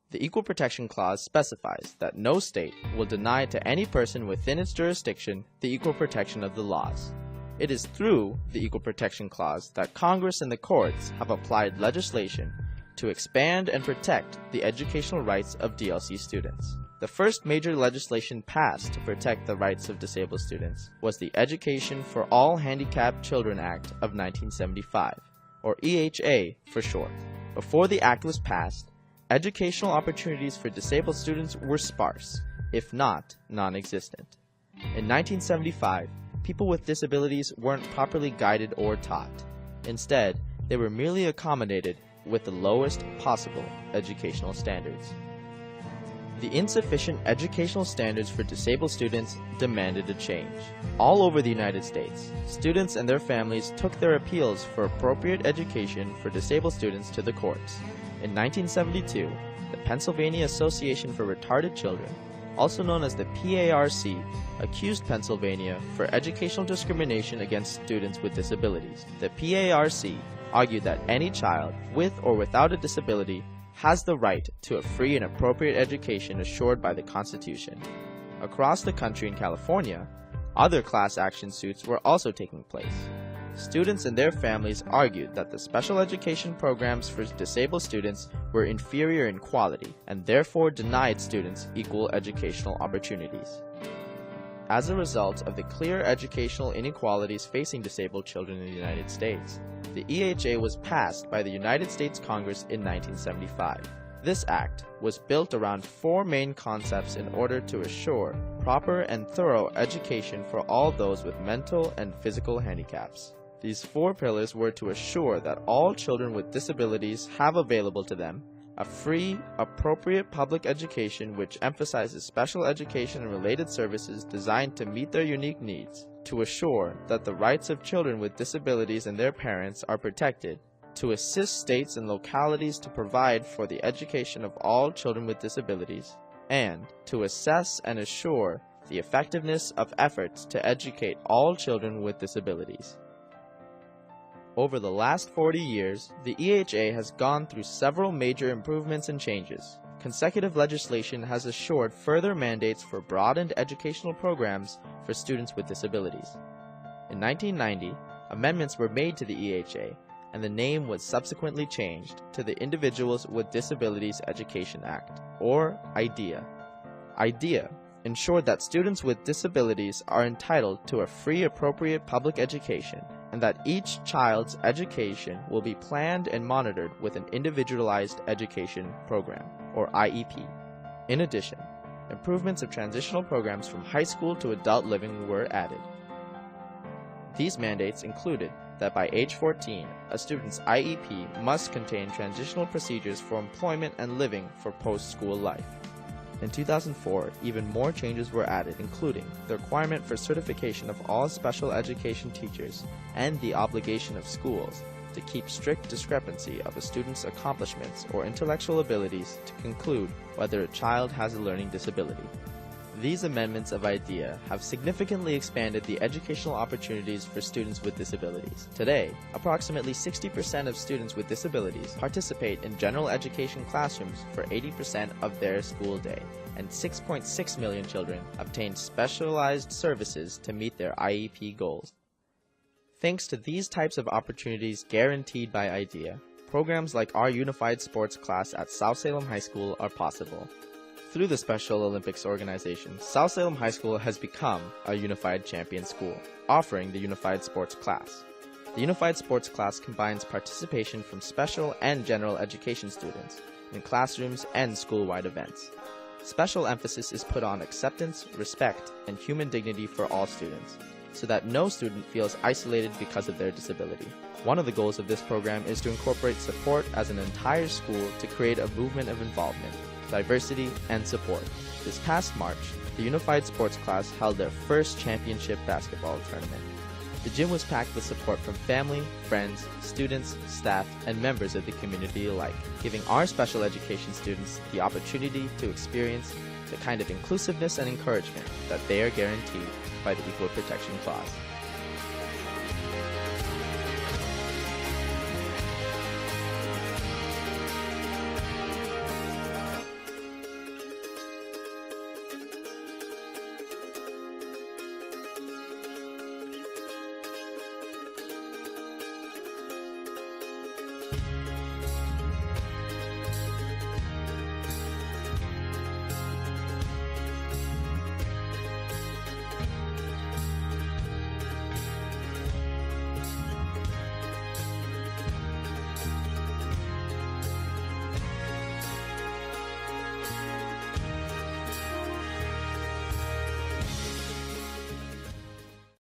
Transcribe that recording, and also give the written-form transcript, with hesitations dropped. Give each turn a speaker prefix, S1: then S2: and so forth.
S1: The Equal Protection Clause specifies that no state will deny to any person within its jurisdiction the equal protection of the laws. It is through the Equal Protection Clause that Congress and the courts have applied legislation to expand and protect the educational rights of DLC students. The first major legislation passed to protect the rights of disabled students was the Education for All Handicapped Children Act of 1975, or EHA for short. Before the act was passed, educational opportunities for disabled students were sparse, if not non-existent. In 1975, people with disabilities weren't properly guided or taught. Instead, they were merely accommodated with the lowest possible educational standards. The insufficient educational standards for disabled students demanded a change. All over the United States, students and their families took their appeals for appropriate education for disabled students to the courts. In 1972, the Pennsylvania Association for Retarded Children, also known as the PARC, accused Pennsylvania for educational discrimination against students with disabilities. The PARC argued that any child, with or without a disability, has the right to a free and appropriate education assured by the Constitution. Across the country in California, other class action suits were also taking place. Students and their families argued that the special education programs for disabled students were inferior in quality and therefore denied students equal educational opportunities. As a result of the clear educational inequalities facing disabled children in the United States, the EHA was passed by the United States Congress in 1975. This act was built around four main concepts in order to assure proper and thorough education for all those with mental and physical handicaps. These four pillars were to assure that all children with disabilities have available to them a free, appropriate public education which emphasizes special education and related services designed to meet their unique needs, to assure that the rights of children with disabilities and their parents are protected, to assist states and localities to provide for the education of all children with disabilities, and to assess and assure the effectiveness of efforts to educate all children with disabilities. Over the last 40 years, the EHA has gone through several major improvements and changes. Consecutive legislation has assured further mandates for broadened educational programs for students with disabilities. In 1990, amendments were made to the EHA, and the name was subsequently changed to the Individuals with Disabilities Education Act, or IDEA. IDEA ensured that students with disabilities are entitled to a free, appropriate public education, and that each child's education will be planned and monitored with an individualized education program, or IEP. In addition, improvements of transitional programs from high school to adult living were added. These mandates included that by age 14, a student's IEP must contain transitional procedures for employment and living for post-school life. In 2004, even more changes were added, including the requirement for certification of all special education teachers and the obligation of schools to keep strict discrepancy of a student's accomplishments or intellectual abilities to conclude whether a child has a learning disability. These amendments of IDEA have significantly expanded the educational opportunities for students with disabilities. Today, approximately 60% of students with disabilities participate in general education classrooms for 80% of their school day, and 6.6 million children obtain specialized services to meet their IEP goals. Thanks to these types of opportunities guaranteed by IDEA, programs like our Unified Sports class at South Salem High School are possible. Through the Special Olympics organization, South Salem High School has become a Unified Champion School, offering the Unified Sports class. The Unified Sports class combines participation from special and general education students in classrooms and school-wide events. Special emphasis is put on acceptance, respect, and human dignity for all students, so that no student feels isolated because of their disability. One of the goals of this program is to incorporate support as an entire school to create a movement of involvement, diversity, and support. This past March, the Unified Sports class held their first championship basketball tournament. The gym was packed with support from family, friends, students, staff, and members of the community alike, giving our special education students the opportunity to experience the kind of inclusiveness and encouragement that they are guaranteed by the Equal Protection Clause. Bryant.